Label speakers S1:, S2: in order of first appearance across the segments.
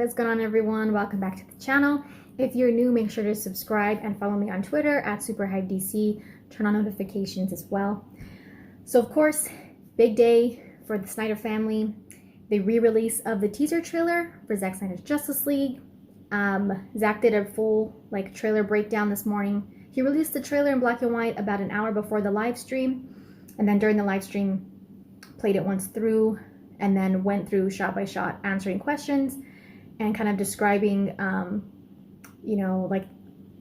S1: What's going on, everyone? Welcome back to the channel. If you're new, make sure to subscribe and follow me on Twitter at SuperHypeDC. Turn on notifications as well. So of course, big day for the Snyder family. The re-release of the teaser trailer for Zack Snyder's Justice League. Zack did a full trailer breakdown this morning. He released the trailer in black and white about an hour before the live stream, and then during the live stream played it once through and then went through shot by shot answering questions and kind of describing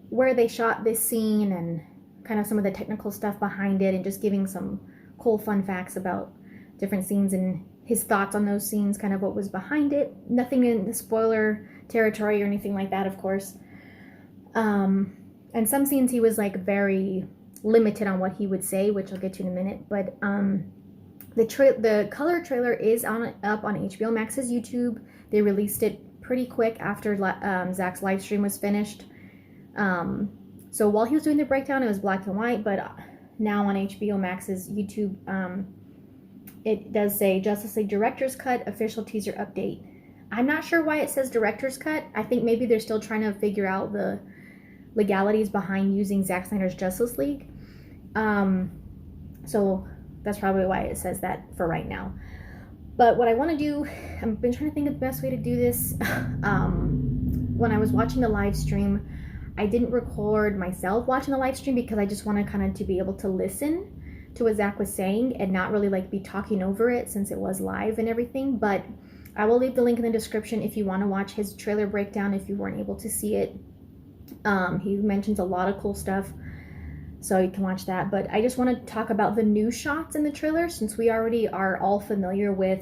S1: where they shot this scene and kind of some of the technical stuff behind it, and just giving some cool fun facts about different scenes and his thoughts on those scenes, kind of what was behind it. Nothing in the spoiler territory or anything like that, of course. And some scenes he was very limited on what he would say, which I'll get to in a minute. But the color trailer is up on HBO Max's YouTube. They released it pretty quick after Zack's live stream was finished. So while he was doing the breakdown, it was black and white, but now on HBO Max's YouTube, it does say Justice League Director's Cut official teaser update. I'm not sure why it says Director's Cut. I think maybe they're still trying to figure out the legalities behind using Zack Snyder's Justice League. So that's probably why it says that for right now. But what I want to do, I've been trying to think of the best way to do this. When I was watching the live stream, I didn't record myself watching the live stream because I just wanted kind of to be able to listen to what Zack was saying and not really be talking over it, since it was live and everything. But I will leave the link in the description if you want to watch his trailer breakdown if you weren't able to see it. He mentions a lot of cool stuff, so you can watch that. But I just want to talk about the new shots in the trailer, since we already are all familiar with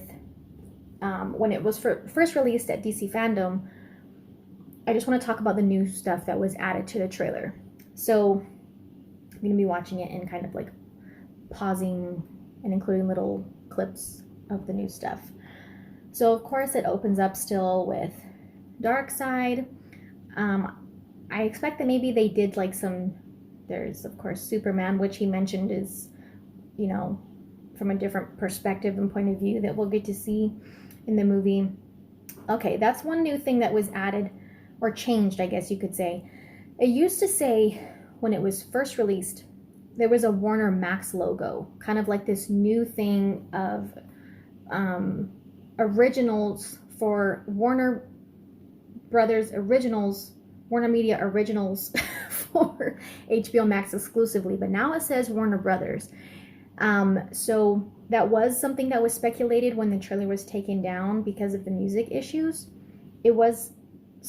S1: when it was first released at DC Fandom. I just want to talk about the new stuff that was added to the trailer. So I'm going to be watching it and kind of pausing and including little clips of the new stuff. So of course it opens up still with Darkseid. I expect that maybe they did there's of course Superman, which he mentioned is, from a different perspective and point of view that we'll get to see in the movie. Okay, that's one new thing that was added, or changed, I guess you could say. It used to say, when it was first released, there was a Warner Max logo, kind of like this new thing of originals for Warner Brothers originals, Warner Media originals for HBO Max exclusively, but now it says Warner Brothers. So that was something that was speculated when the trailer was taken down because of the music issues. A lot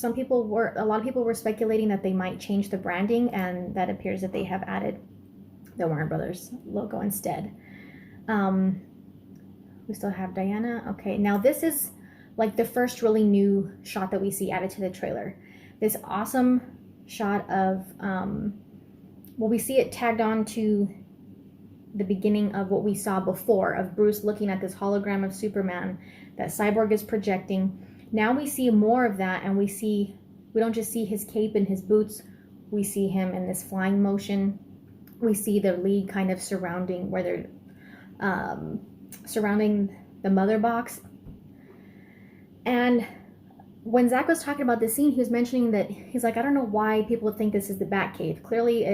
S1: of people were speculating that they might change the branding, and that appears that they have added the Warner Brothers logo instead. We still have Diana. Okay, now this is the first really new shot that we see added to the trailer. This awesome shot of, we see it tagged on to the beginning of what we saw before, of Bruce looking at this hologram of Superman that Cyborg is projecting. Now we see more of that, and we don't just see his cape and his boots, we see him in this flying motion. We see the League kind of surrounding, where they're surrounding the mother box. And when Zack was talking about this scene, he was mentioning that he's I don't know why people would think this is the Batcave. Clearly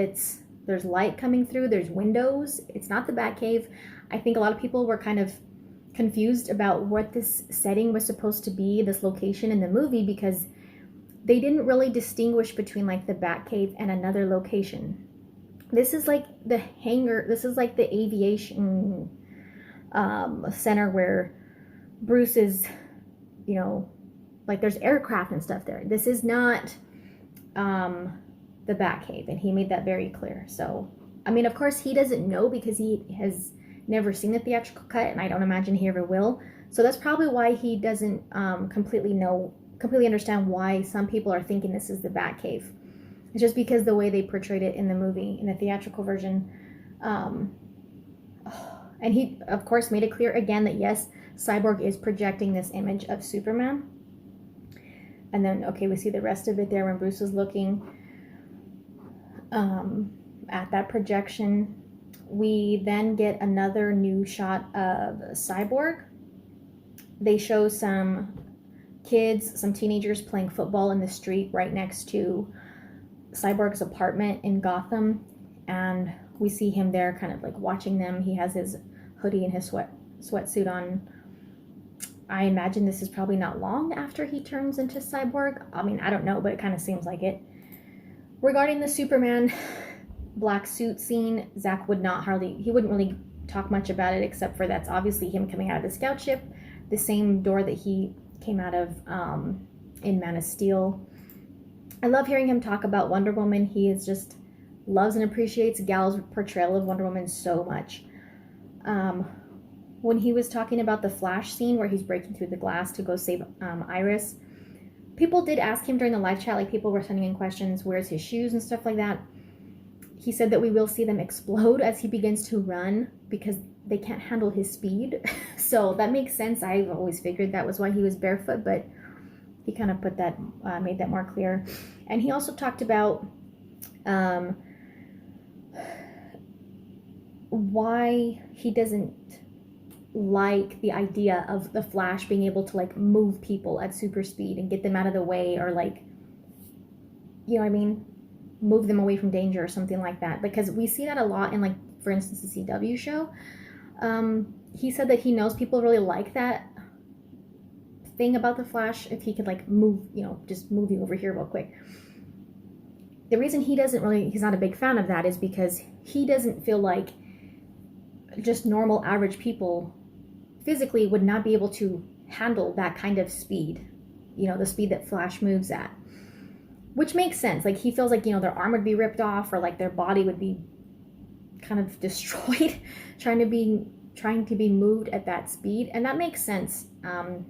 S1: there's light coming through, there's windows. It's not the Batcave. I think a lot of people were kind of confused about what this setting was supposed to be, this location in the movie, because they didn't really distinguish between the Batcave and another location. This is the hangar, this is the aviation center where Bruce is, there's aircraft and stuff there. This is not the Batcave, and he made that very clear. So, of course he doesn't know because he has never seen the theatrical cut, and I don't imagine he ever will. So that's probably why he doesn't completely understand why some people are thinking this is the Batcave. It's just because the way they portrayed it in the movie, in the theatrical version. And he, of course, made it clear again that yes, Cyborg is projecting this image of Superman. And then, okay, we see the rest of it there when Bruce is looking at that projection. We then get another new shot of Cyborg. They show some kids, some teenagers playing football in the street right next to Cyborg's apartment in Gotham, and we see him there kind of like watching them. He has his hoodie and his sweatsuit on. I imagine this is probably not long after he turns into Cyborg. I mean, I don't know, but it kind of seems like it. Regarding the Superman black suit scene, Zack wouldn't really talk much about it, except for that's obviously him coming out of the scout ship, the same door that he came out of in Man of Steel. I love hearing him talk about Wonder Woman. He is just loves and appreciates Gal's portrayal of Wonder Woman so much. When he was talking about the Flash scene where he's breaking through the glass to go save Iris, people did ask him during the live chat, like people were sending in questions, where's his shoes and stuff like that. He said that we will see them explode as he begins to run because they can't handle his speed. So that makes sense. I've always figured that was why he was barefoot, but he kind of made that more clear. And he also talked about why he doesn't like the idea of the Flash being able to like move people at super speed and get them out of the way, or like, you know what I mean, move them away from danger or something like that, because we see that a lot in, like, for instance, the CW show. He said that he knows people really like that thing about the Flash, if he could like move, just move you over here real quick. The reason he's not a big fan of that is because he doesn't feel like just normal average people physically would not be able to handle that kind of speed, the speed that Flash moves at, which makes sense. Like, he feels like, their arm would be ripped off, or like their body would be kind of destroyed trying to be moved at that speed, and that makes sense.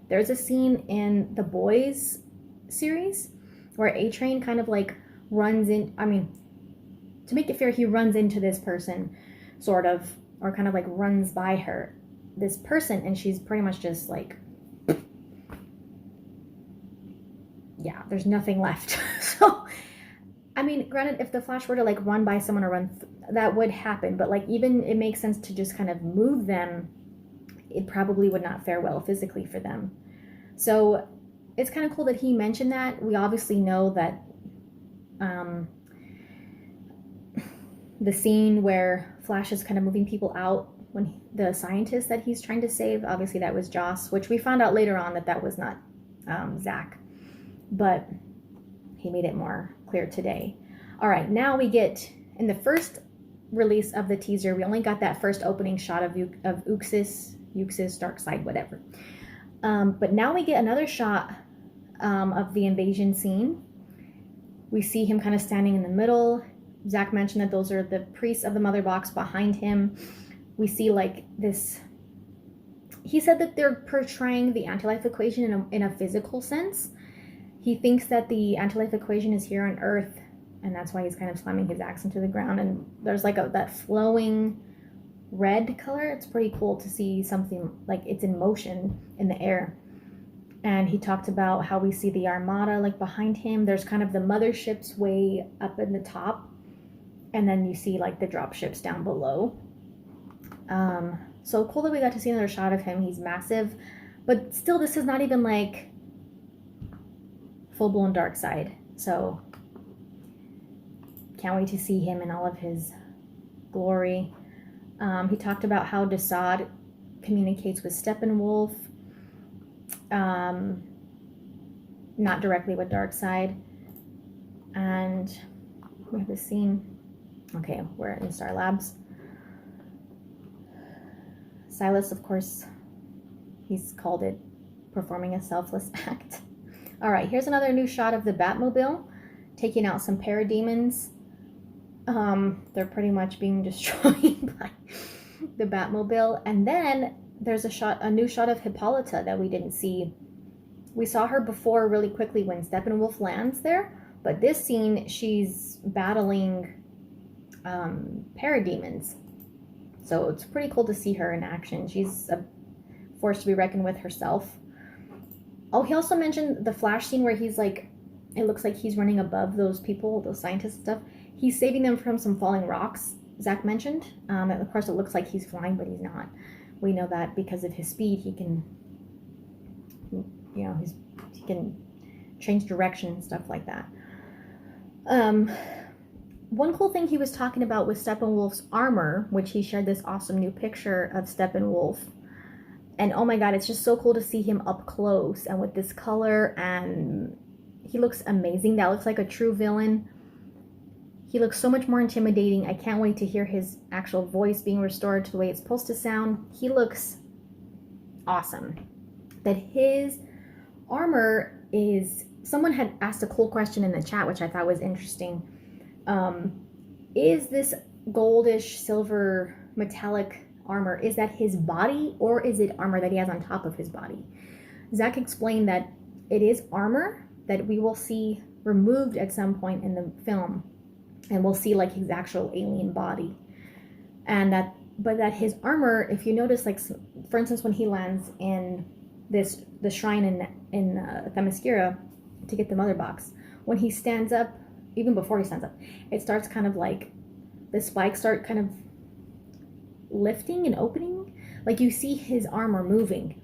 S1: There's a scene in the Boys series where A-Train kind of like runs in, to make it fair, he runs into this person sort of, or kind of like runs by this person, and she's pretty much just like, yeah, there's nothing left. So, granted, if the Flash were to like run by someone or that would happen, but like, even it makes sense to just kind of move them. It probably would not fare well physically for them. So it's kind of cool that he mentioned that. We obviously know that the scene where Flash is kind of moving people out when the scientist that he's trying to save, obviously that was Joss, which we found out later on that was not Zack, but he made it more clear today. All right, now we get, in the first release of the teaser, we only got that first opening shot of Uxas, Darkseid, whatever. But now we get another shot of the invasion scene. We see him kind of standing in the middle. Zack mentioned that those are the priests of the Mother Box behind him. We see like this. He said that they're portraying the anti-life equation in a physical sense. He thinks that the anti-life equation is here on Earth, and that's why he's kind of slamming his axe into the ground. And there's like that flowing red color. It's pretty cool to see something like it's in motion in the air. And he talked about how we see the Armada like behind him. There's kind of the motherships way up in the top, and then you see like the drop ships down below. So cool that we got to see another shot of him. He's massive, but still, this is not even like full-blown Darkseid. So can't wait to see him in all of his glory. He talked about how Desaad communicates with Steppenwolf, not directly with Darkseid. And we have a scene. Okay, we're in Star Labs. Silas, of course, he's called it performing a selfless act. All right, here's another new shot of the Batmobile taking out some parademons. They're pretty much being destroyed by the Batmobile. And then there's a new shot of Hippolyta that we didn't see. We saw her before really quickly when Steppenwolf lands there, but this scene, she's battling parademons. So it's pretty cool to see her in action. She's a force to be reckoned with herself. Oh, he also mentioned the Flash scene where he's like, it looks like he's running above those people, those scientists and stuff. He's saving them from some falling rocks, Zack mentioned. Of course, it looks like he's flying, but he's not. We know that because of his speed, he can you know, he can change direction and stuff like that. One cool thing he was talking about was Steppenwolf's armor, which he shared this awesome new picture of Steppenwolf. And oh my god, it's just so cool to see him up close and with this color, and he looks amazing. That looks like a true villain. He looks so much more intimidating. I can't wait to hear his actual voice being restored to the way it's supposed to sound. He looks awesome. That his armor is... Someone had asked a cool question in the chat, which I thought was interesting. Is this goldish, silver, metallic armor, is that his body, or is it armor that he has on top of his body? Zack explained that it is armor that we will see removed at some point in the film, and we'll see like his actual alien body. And that, but that his armor, if you notice, like for instance, when he lands in the shrine in Themyscira to get the mother box, when he stands up, even before he stands up, it starts kind of like the spikes start kind of lifting and opening, like you see his armor moving.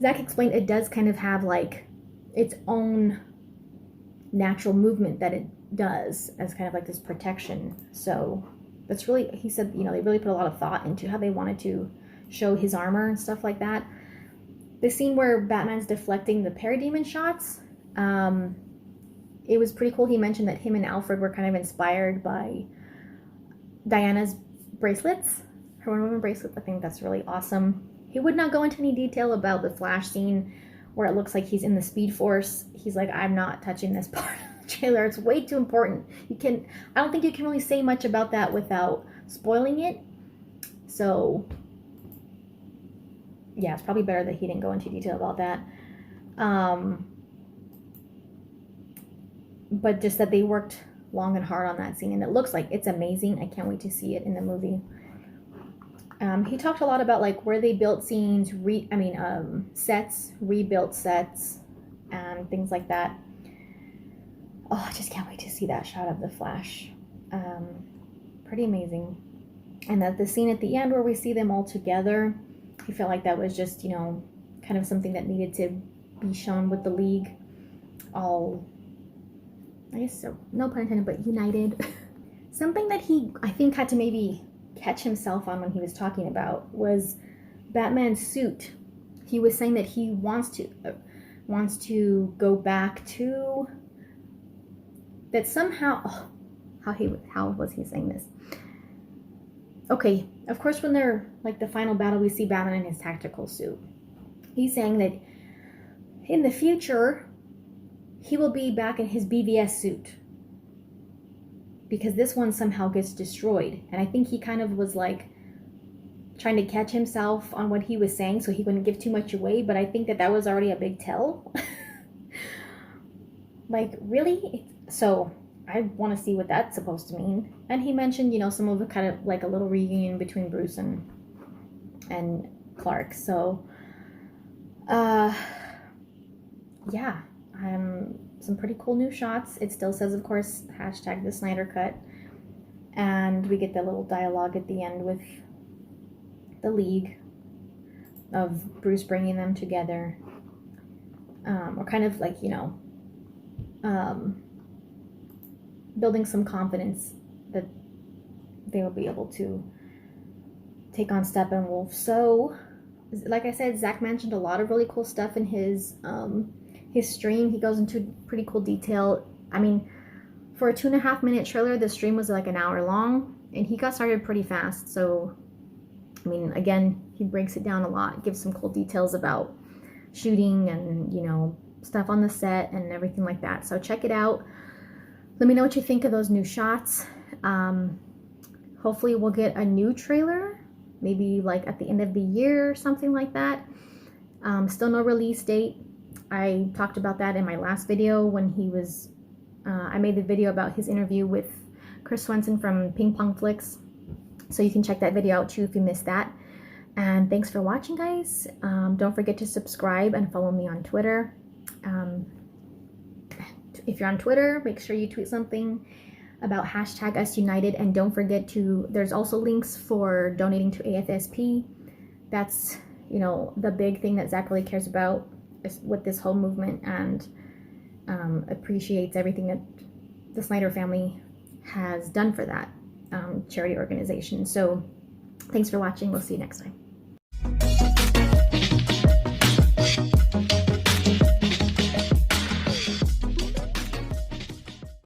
S1: Zack explained it does kind of have like its own natural movement that it does as kind of like this protection. So that's really, he said, you know, they really put a lot of thought into how they wanted to show his armor and stuff like that. The scene where Batman's deflecting the parademon shots, it was pretty cool. He mentioned that him and Alfred were kind of inspired by Diana's bracelets, her Wonder Woman bracelets. I think that's really awesome. He would not go into any detail about the Flash scene where it looks like he's in the Speed Force. He's like, I'm not touching this part of the trailer. It's way too important. I don't think you can really say much about that without spoiling it. So yeah, it's probably better that he didn't go into detail about that. But just that they worked long and hard on that scene, and it looks like it's amazing. I can't wait to see it in the movie. He talked a lot about like where they built scenes, sets, rebuilt sets, and things like that. Oh, I just can't wait to see that shot of the Flash. Pretty amazing. And that the scene at the end where we see them all together, he felt like that was just, you know, kind of something that needed to be shown with the League all, I guess so, no pun intended, but united. Something that he, I think, had to maybe catch himself on when he was talking about was Batman's suit. He was saying that he wants to go back to that somehow. Oh, how was he saying this? Okay, of course, when they're like the final battle, we see Batman in his tactical suit. He's saying that in the future, he will be back in his BVS suit because this one somehow gets destroyed. And I think he kind of was like trying to catch himself on what he was saying so he wouldn't give too much away. But I think that was already a big tell. Like, really? So I want to see what that's supposed to mean. And he mentioned, you know, some of it kind of like a little reunion between Bruce and Clark. So, yeah, some pretty cool new shots. It still says, of course, hashtag the Snyder Cut. And we get that little dialogue at the end with the League of Bruce bringing them together. Or kind of like, you know, building some confidence that they will be able to take on Steppenwolf. So, like I said, Zack mentioned a lot of really cool stuff in his stream. He goes into pretty cool detail. I mean, for a 2.5-minute trailer, the stream was like an hour long, and he got started pretty fast. So, I mean, again, he breaks it down a lot, gives some cool details about shooting and, you know, stuff on the set and everything like that. So check it out. Let me know what you think of those new shots. Hopefully we'll get a new trailer, maybe like at the end of the year or something like that. Still no release date. I talked about that in my last video when he was, I made the video about his interview with Chris Swenson from Ping Pong Flicks. So you can check that video out too if you missed that. And thanks for watching, guys. Don't forget to subscribe and follow me on Twitter. If you're on Twitter, make sure you tweet something about hashtag Us United, and don't forget to, there's also links for donating to AFSP. That's, you know, the big thing that Zack really cares about. with this whole movement, and appreciates everything that the Snyder family has done for that charity organization. So thanks for watching. We'll see you next time.